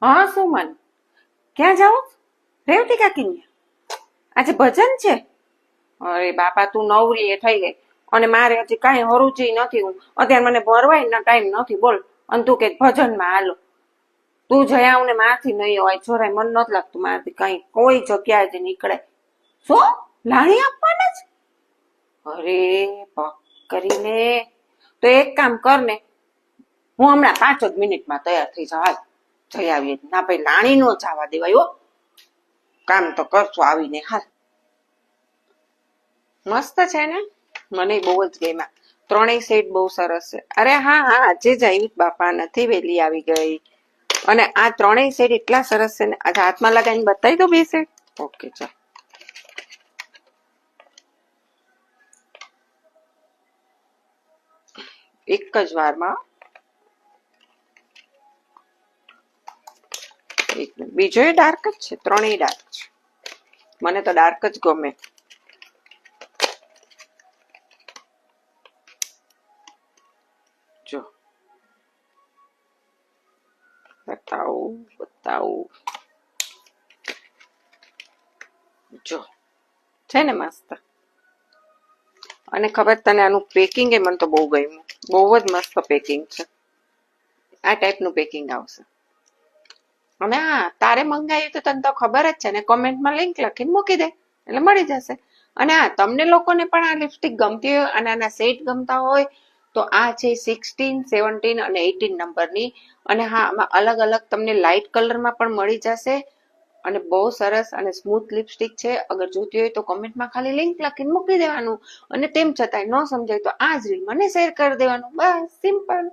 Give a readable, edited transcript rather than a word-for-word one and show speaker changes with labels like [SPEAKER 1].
[SPEAKER 1] હા સુમન, ક્યાં જાઓ? રેવતી કાકી આજે ભજન છે? અરે બાપા, તું નવરી એ થઈ ગઈ અને મારે હજી કાંઈ હરુચી નથી. હું અત્યારે મને ભરવાય ના ટાઈમ નથી, બોલ. અને તું કે ભજનમાં હાલો. તું જઈ આવ ને મારથી નહીં હોય, જરાય મન નથી લાગતું મારથી કઈ કોઈ જગ્યાએ જ નીકળે. શું લાણી આપવાના જ? અરે કરીને તો એક કામ કર ને, હું હમણાં 5 જ મિનિટમાં તૈયાર થઈ જાવ. હાલ જઈ આવીએ. ના ભાઈ, લાણી નો જવા દેવાય હો. કામ તો કરશું આવીને. હાલ. મસ્ત છે ને, મને બહુ જ ગમ્યા. ત્રણેય સેટ બહુ સરસ છે. અરે હા હા, આજે જ આવી બાપા, નથી વહેલી આવી ગઈ. અને આ ત્રણેય સેટ એટલા સરસ છે ને, આજે હાથમાં લગાવીને બતાવી દો બે સેટ. ઓકે ચાલ. એક જ વારમાં. બીજો એ ડાર્ક જ છે, ત્રણેય ડાર્ક છે. મને તો ડાર્ક જ ગમે. જો બતાવું જો, છે ને મસ્ત. અને ખબર તને, આનું પેકિંગ એ મને તો બહુ ગમ્યું. બહુ જ મસ્ત પેકિંગ છે. આ ટાઈપનું પેકિંગ આવશે. અને હા, તારે મંગાવ્યું તો તને તો ખબર જ છે ને, કોમેન્ટમાં લિંક લખીને મૂકી દે એટલે મળી જશે. અને હા, તમને લોકોને પણ આ લિપસ્ટિક ગમતી હોય અને આના સેટ ગમતા હોય તો આ છે 16, 17 અને 18 નંબરની. અને હા, આમાં અલગ અલગ તમને લાઇટ કલરમાં પણ મળી જશે. અને બહુ સરસ અને સ્મૂથ લિપસ્ટિક છે. અગર જોતી હોય તો કોમેન્ટમાં ખાલી લિંક લખીને મૂકી દેવાનું. અને તેમ છતાંય ન સમજાય તો આ જ રીલ મને શેર કરી દેવાનું. બસ સિમ્પલ.